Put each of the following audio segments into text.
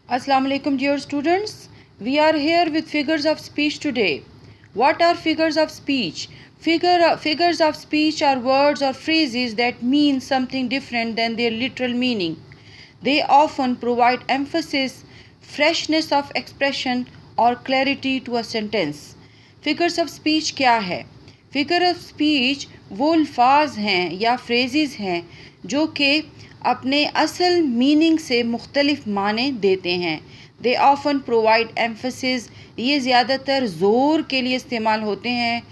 Assalamu alaikum dear students. We are here with figures of speech today. What are figures of speech? Figures of speech are words or phrases that mean something different than their literal meaning. They often provide emphasis, freshness of expression or clarity to a sentence. Figures of speech क्या है? Figure of speech वो अल्फाज हैं या phrases हैं जो कि अपने असल मीनिंग से मुख्तलिफ माने देते हैं. दे ऑफन प्रोवाइड एम्फसिस, ये ज़्यादातर ज़ोर के लिए इस्तेमाल होते हैं.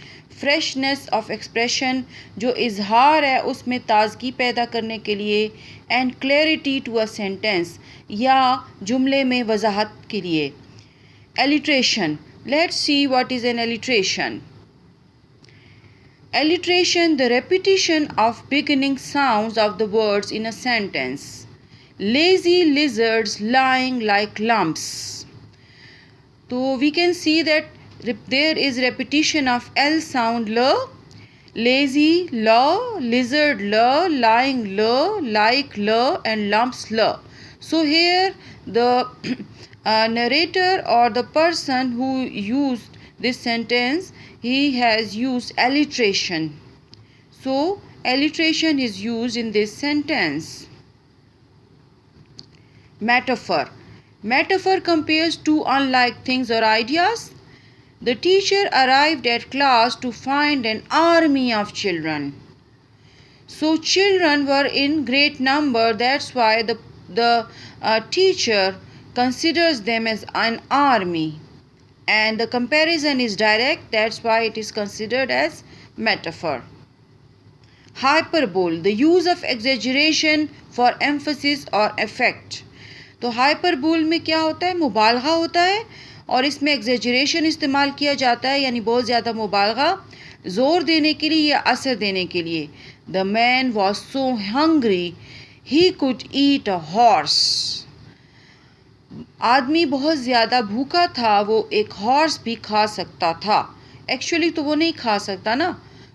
फ्रेशनेस ऑफ एक्सप्रेशन, जो इजहार है उसमें ताजगी पैदा करने के लिए. And clarity to a sentence, या जुमले में वजाहत के लिए. Alliteration, let's see what is an alliteration. Alliteration, the repetition of beginning sounds of the words in a sentence. Lazy lizards lying like lumps. So we can see that there is repetition of L sound L, lazy L, lizard L, lying L, like L, and lumps L. So here the narrator or the person who used this sentence, he has used alliteration. So alliteration is used in this sentence. Metaphor. Metaphor compares two unlike things or ideas. The teacher arrived at class to find an army of children. So children were in great number, that's why the teacher considers them as an army. And the comparison is direct, that's why it is considered as metaphor. Hyperbole, the use of exaggeration for emphasis or effect. तो hyperbole में क्या होता है? मुबालगा होता है और इसमें exaggeration इस्तेमाल किया जाता है, यानी बहुत ज़्यादा मुबालगा ज़ोर देने के लिए या असर देने के लिए. The man was so hungry he could eat a horse. आदमी बहुत ज़्यादा भूखा था, वो एक हॉर्स भी खा सकता था. एक्चुअली तो वो नहीं खा सकता ना,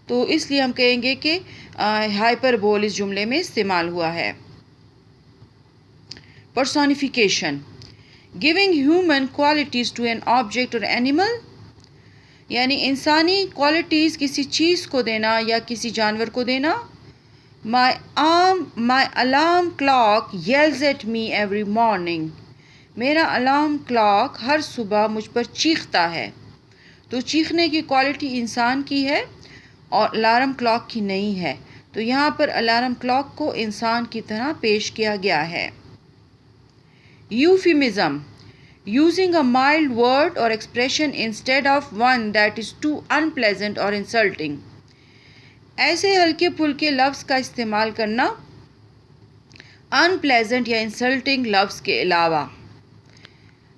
तो इसलिए हम कहेंगे कि हाइपरबोल इस जुमले में इस्तेमाल हुआ है. Personification, giving human qualities to an object or animal, यानी इंसानी क्वालिटीज़ किसी चीज़ को देना या किसी जानवर को देना. माई alarm clock येल्स at me every morning, मेरा अलार्म क्लॉक हर सुबह मुझ पर चीखता है. तो चीखने की क्वालिटी इंसान की है और अलार्म क्लॉक की नहीं है, तो यहाँ पर अलार्म क्लॉक को इंसान की तरह पेश किया गया है. Euphemism, using a mild word or expression instead of one that is too unpleasant or insulting. ऐसे हल्के फुल्के लफ्ज़ का इस्तेमाल करना अनप्लेजेंट या इंसल्टिंग लफ्ज़ के अलावा.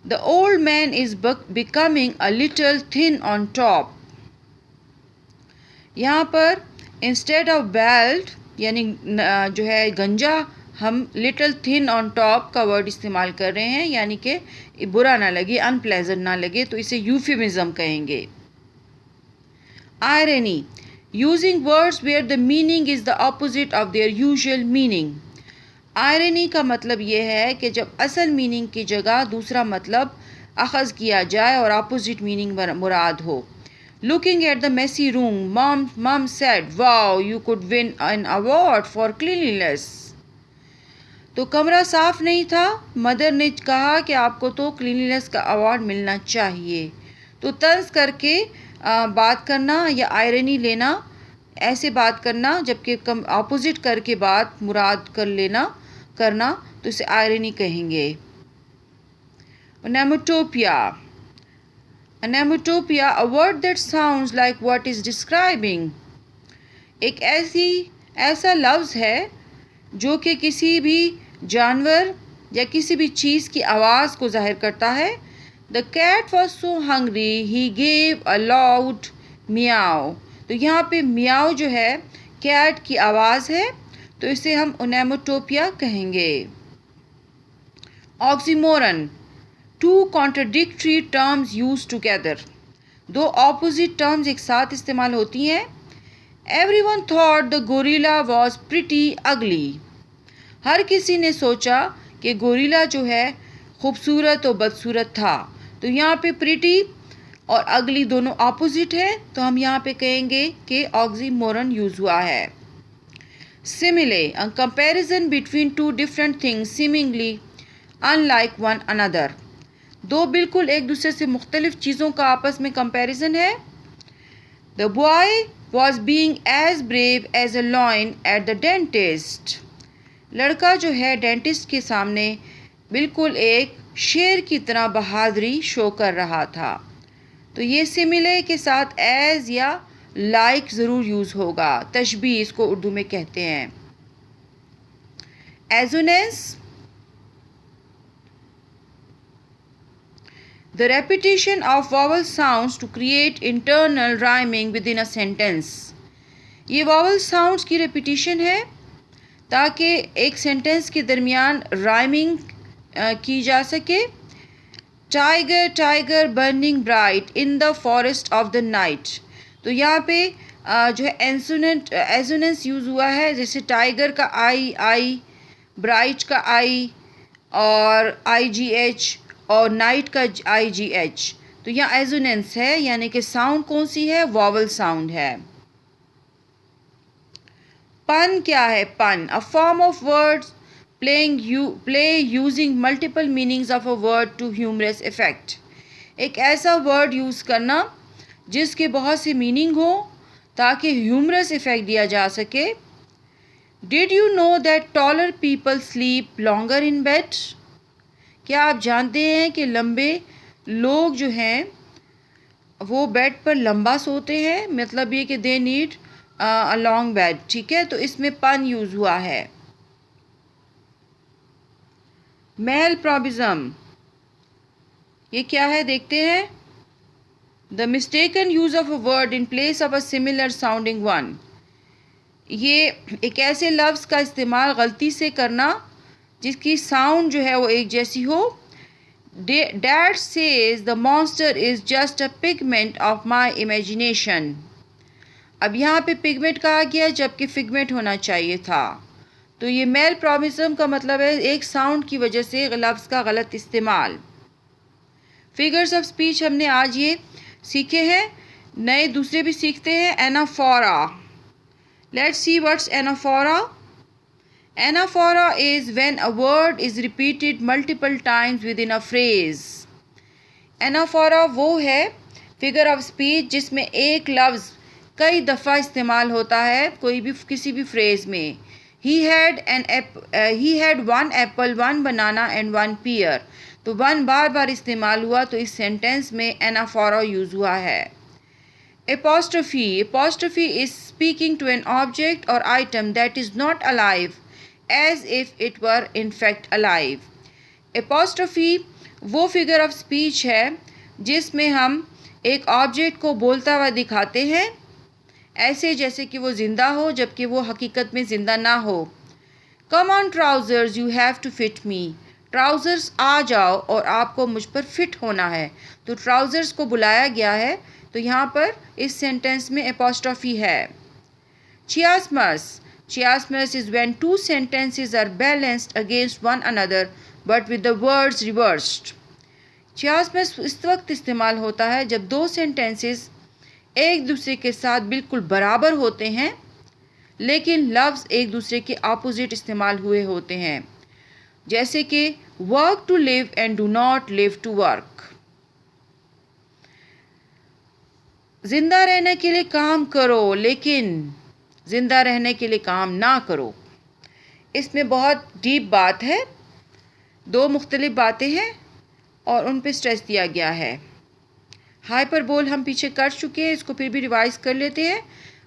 The old man is becoming a little thin on top. यहाँ पर instead of belt यानी जो है गंजा, हम little thin on top का वर्ड इस्तेमाल कर रहे हैं, यानी कि बुरा ना लगे, unpleasant ना लगे, तो इसे euphemism कहेंगे. Irony, using words where the meaning is the opposite of their usual meaning. Irony का मतलब ये है कि जब असल मीनिंग की जगह दूसरा मतलब अखज़ किया जाए और अपोजिट मीनिंग मुराद हो. Looking at the messy room, mum said wow you could win an award for cleanliness. तो कमरा साफ़ नहीं था, मदर ने कहा कि आपको तो क्लीनलीनेस का अवार्ड मिलना चाहिए. तो तर्ज करके बात करना या आयरनी लेना, ऐसे बात करना जबकि अपोजिट करके बात मुराद कर लेना करना, तो इसे आयरनी कहेंगे. Onomatopoeia, onomatopoeia, a word that sounds like what is describing. एक ऐसा लफ्ज़ है जो कि किसी भी जानवर या किसी भी चीज़ की आवाज़ को ज़ाहिर करता है. The cat was so hungry he gave a loud meow. तो यहाँ पे मियाओ जो है कैट की आवाज़ है, तो इसे हम ओनोमेटोपिया कहेंगे. Oxymoron, two contradictory terms use together, दो ऑपोजिट टर्म्स एक साथ इस्तेमाल होती हैं. Everyone thought the gorilla was pretty ugly, हर किसी ने सोचा कि गोरिल्ला जो है खूबसूरत और बदसूरत था। तो यहाँ पे प्रिटी और अगली दोनों ऑपोजिट है, तो हम यहाँ पे कहेंगे कि ऑक्सीमोरन यूज़ हुआ है। सिमिले, a comparison between two different things seemingly unlike one another. दो बिल्कुल एक दूसरे से मुख्तलिफ चीज़ों का आपस में कंपैरिजन है। The boy was being as brave as a lion at the dentist. लड़का जो है डेंटिस्ट के सामने बिल्कुल एक शेर की तरह बहादुरी शो कर रहा था। तो ये सिमिले के साथ एज या लाइक ज़रूर यूज़ होगा। तशबीह इसको उर्दू में कहते हैं। Assonance, the repetition of vowel sounds to create internal rhyming within a sentence. ये वॉवल साउंड्स की रेपिटेशन है ताकि एक सेंटेंस के दरमियान राइमिंग की जा सके। Tiger tiger burning bright in the forest of the night. तो यहाँ पे जो है एसोनेंस यूज़ हुआ है, जैसे टाइगर का आई, ब्राइट का आई और IGH और नाइट का IGH। तो यहाँ एसोनेंस है, यानी कि साउंड कौन सी है, वॉवल साउंड है। पन क्या है? पन, a form of words play using multiple meanings of a word to humorous effect। एक ऐसा वर्ड यूज़ करना जिसके बहुत से मीनिंग हो ताकि ह्यूमरस इफ़ेक्ट दिया जा सके। Did you know that taller people sleep longer in bed? क्या आप जानते हैं कि लंबे लोग जो हैं वो बेड पर लंबा सोते हैं, मतलब ये कि they need a long bed. ठीक है, तो इसमें पन यूज़ हुआ है। मैलप्रॉबिज्म, ये क्या है देखते हैं। The mistaken use of a word in place of a similar sounding one. ये एक ऐसे लफ्ज़ का इस्तेमाल गलती से करना जिसकी साउंड जो है वो एक जैसी हो। Dad says the monster is just a pigment of my imagination. अब यहाँ पे पिगमेंट कहा गया जबकि फिगमेंट होना चाहिए था। तो ये मैलप्रॉबिज्म का मतलब है एक साउंड की वजह से लफ्ज़ का गलत इस्तेमाल। फिगर्स ऑफ स्पीच हमने आज ये सीखे हैं, नए दूसरे भी सीखते हैं। Anaphora, let's see what's anaphora. Anaphora is when a word is repeated multiple times with in a phrase. Anaphora वो है फिगर ऑफ स्पीच जिसमें एक लफ्ज़ कई दफ़ा इस्तेमाल होता है कोई भी किसी भी फ्रेज़ में। He had one apple, one banana and one pear। तो वन बार बार इस्तेमाल हुआ तो इस सेंटेंस में एनाफोरा यूज़ हुआ है। Apostrophe is speaking to an object or item that is not alive as if it were in fact alive। Apostrophe वो figure of speech है जिसमें हम एक ऑब्जेक्ट को बोलता हुआ दिखाते हैं ऐसे जैसे कि वो ज़िंदा हो जबकि वो हकीकत में ज़िंदा ना हो। Come on trousers you have to fit me. Trousers आ जाओ और आपको मुझ पर फिट होना है। तो ट्राउज़र्स को बुलाया गया है, तो यहाँ पर इस सेंटेंस में एपोस्ट्रोफी है। Chiasmus is when two sentences are balanced against one another but with the words reversed. Chiasmus इस वक्त इस्तेमाल होता है जब दो सेंटेंसेस एक दूसरे के साथ बिल्कुल बराबर होते हैं लेकिन लफ्ज़ एक दूसरे के ऑपोजिट इस्तेमाल हुए होते हैं, जैसे कि work to live and do not live to work. जिंदा रहने के लिए काम करो लेकिन जिंदा रहने के लिए काम ना करो। इसमें बहुत डीप बात है, दो मुख्तलिफ बातें हैं और उन पे स्ट्रेस दिया गया है। हाइपरबोल हम पीछे कर चुके हैं, इसको फिर भी रिवाइज कर लेते हैं।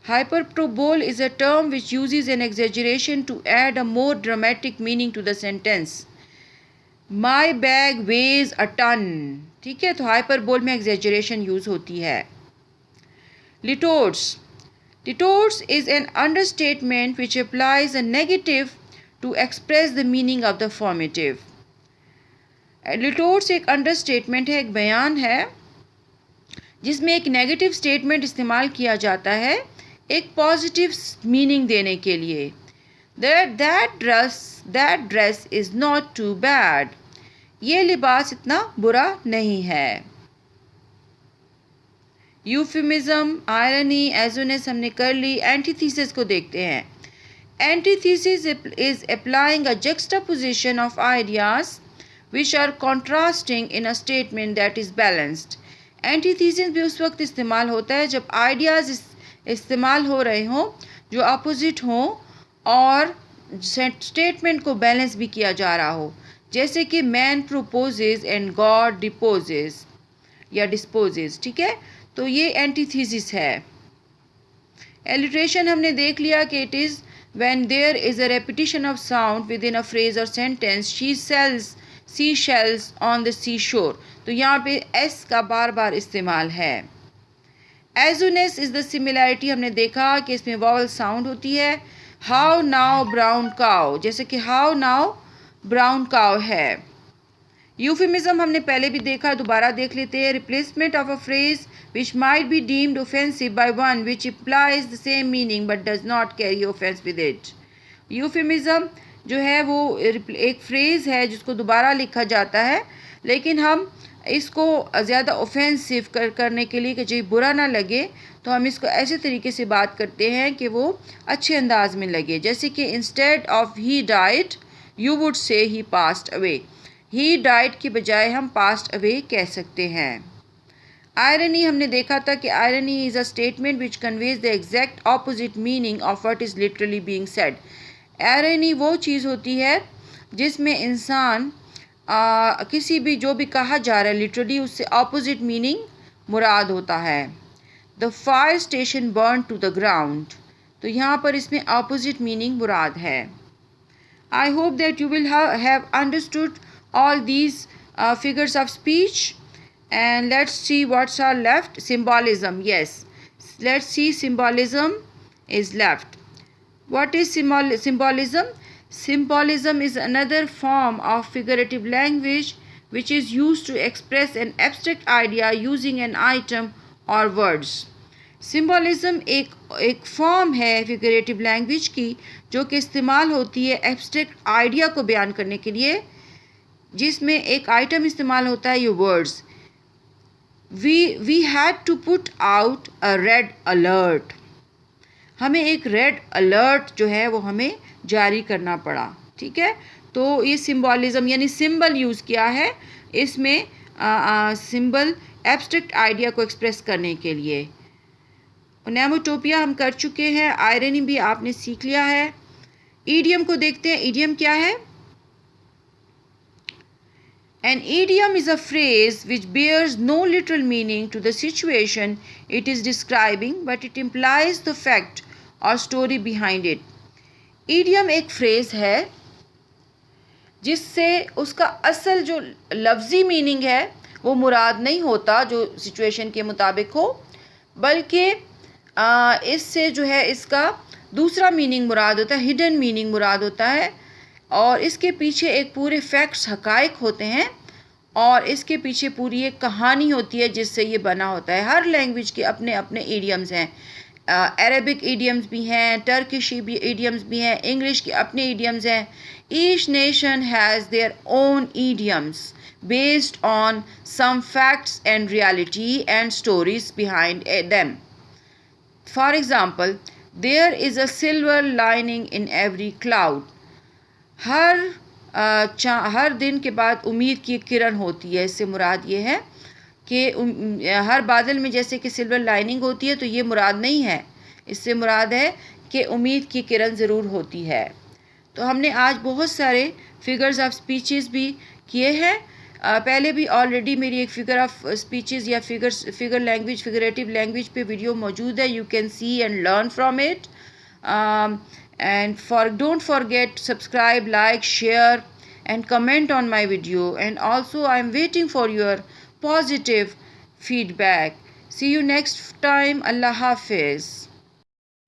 Hyperbole is a term which uses an exaggeration to add a more dramatic meaning to the sentence. My bag weighs a ton. ठीक है, तो हाइपरबोल में एग्जेजरेशन यूज़ होती है। Litotes is an understatement which applies a negative to express the meaning of the formative. Litotes एक understatement है, एक बयान है जिसमें एक नेगेटिव स्टेटमेंट इस्तेमाल किया जाता है एक पॉजिटिव मीनिंग देने के लिए। That dress is not too bad. ये लिबास इतना बुरा नहीं है। यूफिमिज्म, आयरनी, एजोनेस हमने कर ली। एंटीथीसिस को देखते हैं। Antithesis is applying a juxtaposition of ideas which are contrasting in a statement that is balanced. Antithesis भी उस वक्त इस्तेमाल होता है जब आइडियाज़ इस्तेमाल हो रहे हों जो अपोजिट हों और स्टेटमेंट को बैलेंस भी किया जा रहा हो, जैसे कि मैन प्रोपोजेज एंड गॉड डिपोजेज या डिस्पोजेज। ठीक है, तो ये एंटीथीसिस है। एलिट्रेशन हमने देख लिया कि it is when there is a repetition of sound within a phrase और sentence. She sells sea shells on the sea shore, तो यहाँ पे एस का बार बार इस्तेमाल है। एजोनेस इज़ द सिमिलैरिटी, हमने देखा कि इसमें वॉवल साउंड होती है। हाउ नाउ ब्राउन काउ, जैसे कि हाउ नाउ ब्राउन काउ है। यूफिमिज्म हमने पहले भी देखा, दोबारा देख लेते हैं। Replacement of a phrase which might be deemed offensive by one which implies the same meaning but does not carry offence with it. Euphemism जो है वो एक फ्रेज़ है जिसको दोबारा लिखा जाता है, लेकिन हम इसको ज़्यादा ऑफेंसिव करने के लिए कि जो बुरा ना लगे, तो हम इसको ऐसे तरीके से बात करते हैं कि वो अच्छे अंदाज में लगे। जैसे कि instead of he died you would say he passed away. He died की बजाय हम पास्ट अवे कह सकते हैं। आयरनी हमने देखा था कि irony is a statement which conveys the exact opposite meaning of what is literally being said. Irony वो चीज़ होती है जिसमें इंसान किसी भी जो भी कहा जा रहा है लिटरली उससे ऑपोजिट मीनिंग मुराद होता है। The fire station burn to the ground, तो यहाँ पर इसमें ऑपोजिट मीनिंग मुराद है। I hope that you will have understood all these figures of speech, and let's see what's are left. Symbolism, yes, let's see, symbolism is left. What is symbolism? Symbolism is another form of figurative language which is used to express an abstract idea using an item or words. सिम्बॉलिज़म एक form है figurative language की जो कि इस्तेमाल होती है abstract idea को बयान करने के लिए, जिसमें एक आइटम इस्तेमाल होता है ये words. We had to put out a red alert, हमें एक रेड अलर्ट जो है वो हमें जारी करना पड़ा। ठीक है, तो ये सिम्बॉलिज़म यानी सिंबल यूज़ किया है इसमें, सिंबल एब्स्ट्रैक्ट आइडिया को एक्सप्रेस करने के लिए। नेमोटोपिया हम कर चुके हैं, आयरनी भी आपने सीख लिया है। ईडियम को देखते हैं, ईडियम क्या है? An idiom is a phrase which bears no literal meaning to the situation it is describing, but it implies the fact or story behind it. Idiom एक phrase है जिससे उसका असल जो लफ्ज़ी मीनिंग है वो मुराद नहीं होता जो सिचुएशन के मुताबिक हो, बल्कि इससे जो है इसका दूसरा मीनिंग मुराद होता है, हिडन मीनिंग मुराद होता है, और इसके पीछे एक पूरे फैक्ट्स हकाइक होते हैं और इसके पीछे पूरी एक कहानी होती है जिससे ये बना होता है। हर लैंग्वेज के अपने अपने ईडियम्स हैं, अरबिक ईडियम्स भी हैं, टर्किश ईडियम्स भी हैं, इंग्लिश के अपने ईडियम्स हैं। Each nation has their own idioms based on some facts and reality and stories behind them. For example, there is a silver lining in every cloud. हर दिन के बाद उम्मीद की किरण होती है। इससे मुराद ये है कि हर बादल में जैसे कि सिल्वर लाइनिंग होती है, तो ये मुराद नहीं है, इससे मुराद है कि उम्मीद की किरण ज़रूर होती है। तो हमने आज बहुत सारे फिगर्स ऑफ स्पीचेस भी किए हैं। पहले भी ऑलरेडी मेरी एक फिगर ऑफ स्पीचेस या फिगर लैंग्वेज, फिगरेटिव लैंग्वेज पे वीडियो मौजूद है, you can see and learn from it. And don't forget subscribe, like, share and comment on my video, and also I'm waiting for your positive feedback. See you next time. Allah Hafiz.